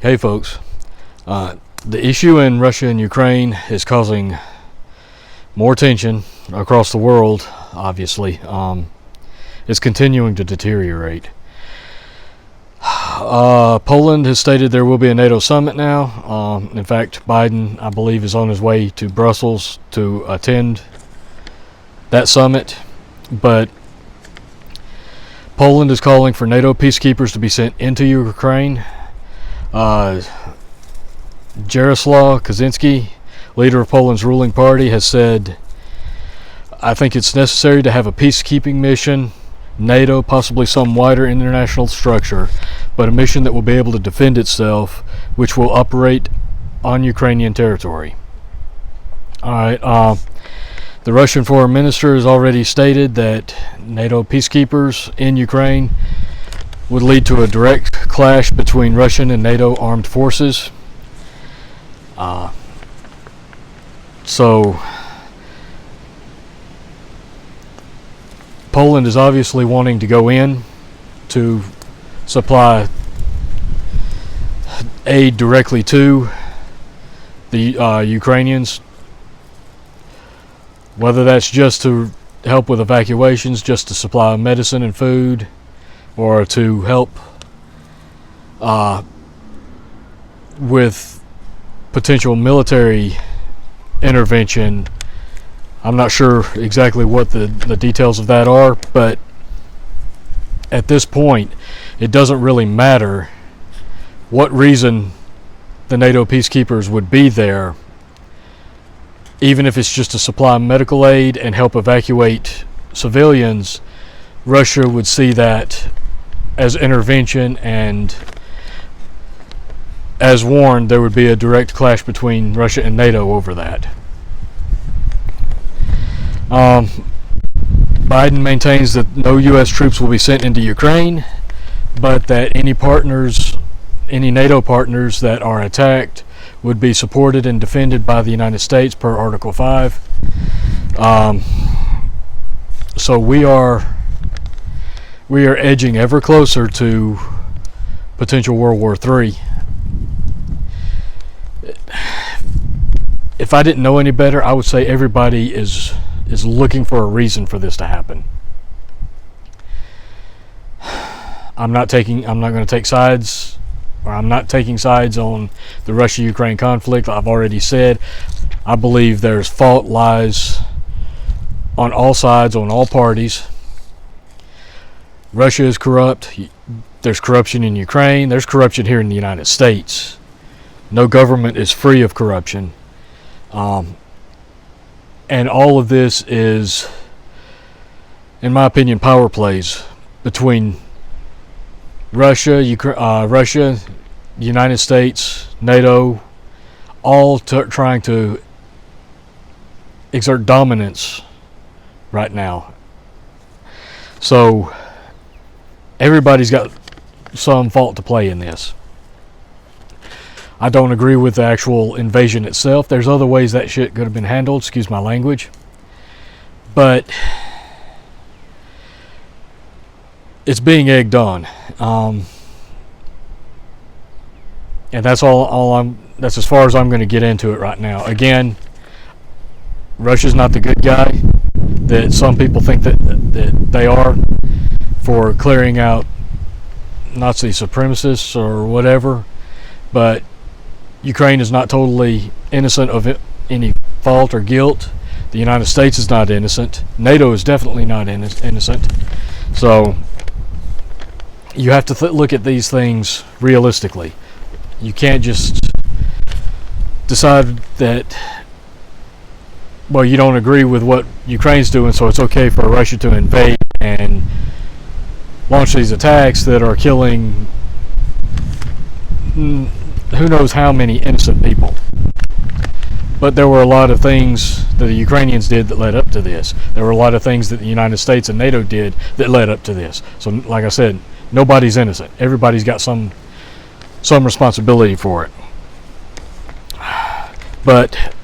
Hey folks, the issue in Russia and Ukraine is causing more tension across the world, obviously. It's continuing to deteriorate. Poland has stated there will be a NATO summit now. In fact, Biden, I believe, is on his way to Brussels to attend that summit. But Poland is calling for NATO peacekeepers to be sent into Ukraine. Jaroslaw Kaczynski, leader of Poland's ruling party, has said, I think it's necessary to have a peacekeeping mission, NATO, possibly some wider international structure, but a mission that will be able to defend itself, which will operate on Ukrainian territory. Alright, the Russian foreign minister has already stated that NATO peacekeepers in Ukraine would lead to a direct clash between Russian and NATO armed forces. So Poland is obviously wanting to go in to supply aid directly to the Ukrainians, whether that's just to help with evacuations, just to supply medicine and food, or to help with potential military intervention. I'm not sure exactly what the details of that are, but at this point it doesn't really matter what reason the NATO peacekeepers would be there, even if it's just to supply medical aid and help evacuate civilians. Russia would see that as intervention, and as warned, there would be a direct clash between Russia and NATO over that. Biden maintains that no U.S. troops will be sent into Ukraine, but that any NATO partners that are attacked would be supported and defended by the United States per Article 5. So we are edging ever closer to potential World War III. If I didn't know any better, I would say everybody is looking for a reason for this to happen. I'm not going to take sides, or I'm not taking sides on the Russia-Ukraine conflict. I've already said I believe there's fault lies on all sides, on all parties. Russia is corrupt. There's corruption in Ukraine. There's corruption here in the United States. No government is free of corruption. And all of this is, in my opinion, power plays between Russia, the United States, NATO, all trying to exert dominance right now. So everybody's got some fault to play in this. I don't agree with the actual invasion itself. There's other ways that shit could have been handled, excuse my language. But it's being egged on. And that's that's as far as I'm going to get into it right now. Again, Russia's not the good guy that some people think that they are, for clearing out Nazi supremacists or whatever. But Ukraine is not totally innocent of any fault or guilt. The United States is not innocent. NATO is definitely not innocent. So you have to look at these things realistically. You can't just decide that, well, you don't agree with what Ukraine's doing, so it's okay for Russia to invade and launch these attacks that are killing who knows how many innocent people. But there were a lot of things that the Ukrainians did that led up to this. There were a lot of things that the United States and NATO did that led up to this. So like I said, nobody's innocent. Everybody's got some responsibility for it. But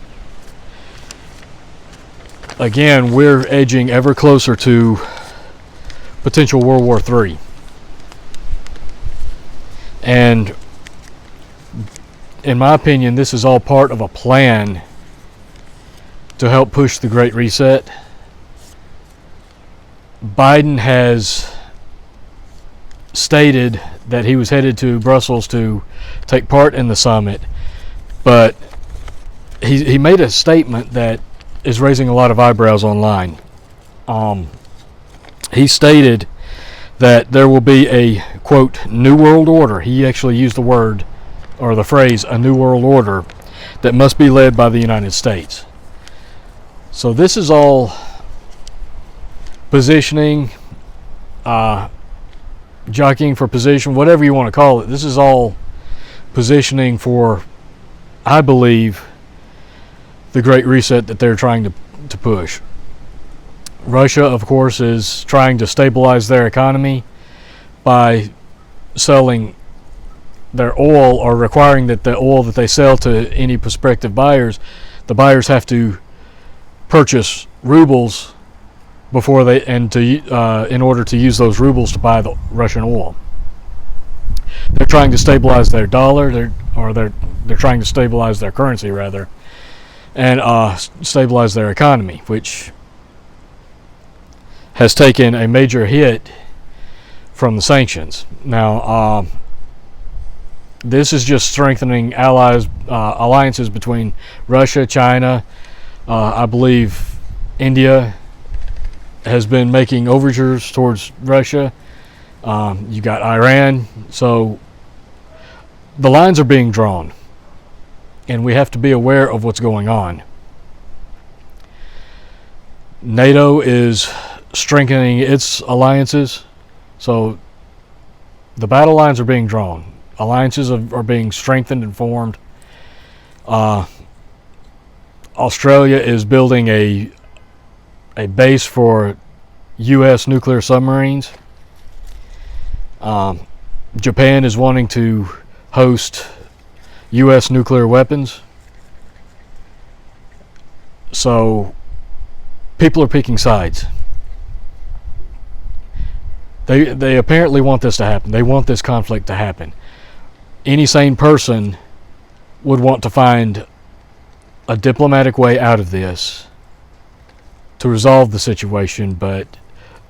again, we're edging ever closer to potential World War III. And in my opinion, this is all part of a plan to help push the Great Reset. Biden has stated that he was headed to Brussels to take part in the summit, but he made a statement that is raising a lot of eyebrows online. He stated that there will be a, quote, new world order. He actually used the word or the phrase, a new world order that must be led by the United States. So this is all positioning, jockeying for position, whatever you want to call it. This is all positioning for, I believe, the Great Reset that they're trying to push. Russia, of course, is trying to stabilize their economy by selling their oil, or requiring that the oil that they sell to any prospective buyers, the buyers have to purchase rubles before they, and to in order to use those rubles to buy the Russian oil. They're trying to stabilize their dollar, they're trying to stabilize their currency rather, and stabilize their economy, which has taken a major hit from the sanctions. Now, this is just strengthening alliances between Russia, China. I believe India has been making overtures towards Russia. You got Iran. So the lines are being drawn, and we have to be aware of what's going on. NATO is strengthening its alliances. So the battle lines are being drawn. Alliances are being strengthened and formed. Australia is building a base for U.S. nuclear submarines. Japan is wanting to host U.S. nuclear weapons. So people are picking sides. They apparently want this to happen. They want this conflict to happen. Any sane person would want to find a diplomatic way out of this to resolve the situation, but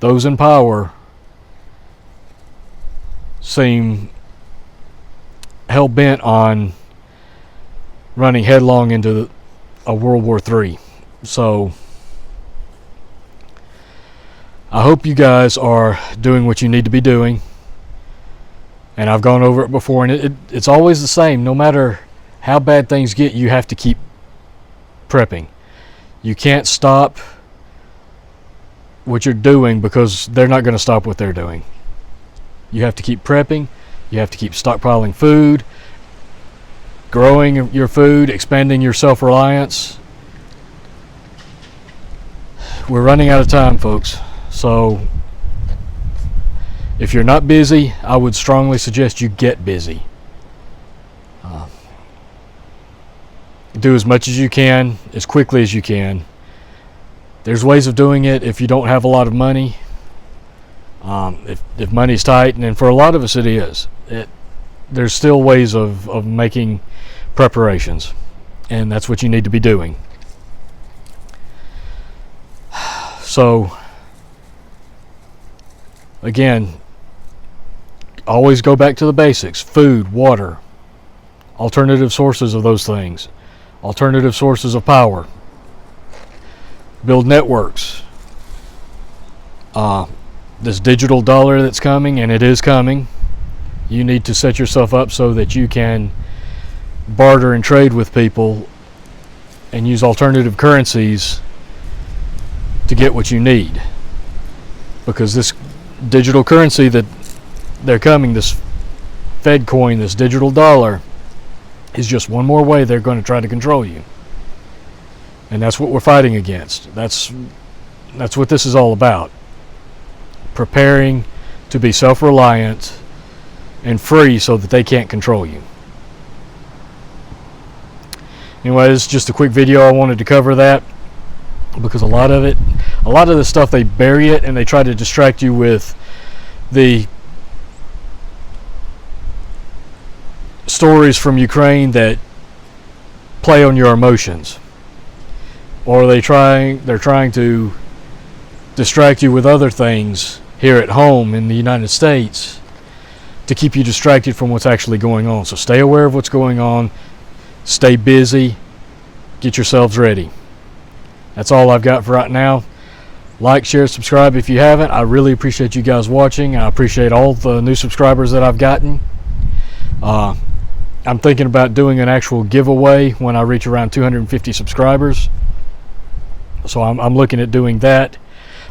those in power seem hell-bent on running headlong into a World War III. So I hope you guys are doing what you need to be doing. And I've gone over it before, and it's always the same. No matter how bad things get, you have to keep prepping. You can't stop what you're doing because they're not going to stop what they're doing. You have to keep prepping. You have to keep stockpiling food, growing your food, expanding your self-reliance. We're running out of time, folks. So if you're not busy, I would strongly suggest you get busy. Do as much as you can, as quickly as you can. There's ways of doing it if you don't have a lot of money. If money's tight, and for a lot of us it is. There's still ways of making preparations, and that's what you need to be doing. So, again, always go back to the basics. Food, water, alternative sources of those things, alternative sources of power. Build networks. This digital dollar that's coming, and it is coming, you need to set yourself up so that you can barter and trade with people and use alternative currencies to get what you need. Because this digital currency that they're coming, this Fed coin, this digital dollar, is just one more way they're going to try to control you. And that's what we're fighting against. That's what this is all about. Preparing to be self-reliant and free so that they can't control you. Anyway, this is just a quick video. I wanted to cover that because a lot of the stuff, they bury it and they try to distract you with the stories from Ukraine that play on your emotions, or they're trying to distract you with other things here at home in the United States to keep you distracted from what's actually going on. So stay aware of what's going on, stay busy, get yourselves ready. That's all I've got for right now. Like, share, subscribe if you haven't. I really appreciate you guys watching. I appreciate all the new subscribers that I've gotten. I'm thinking about doing an actual giveaway when I reach around 250 subscribers. So I'm looking at doing that.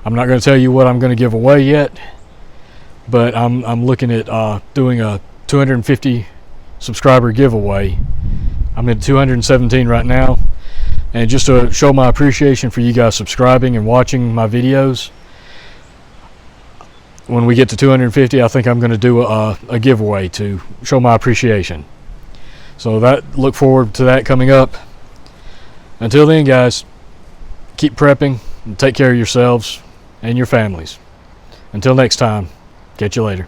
I'm not going to tell you what I'm going to give away yet, but I'm looking at doing a 250 subscriber giveaway. I'm at 217 right now. And just to show my appreciation for you guys subscribing and watching my videos, when we get to 250, I think I'm going to do a giveaway to show my appreciation. So look forward to that coming up. Until then, guys, keep prepping and take care of yourselves and your families. Until next time, catch you later.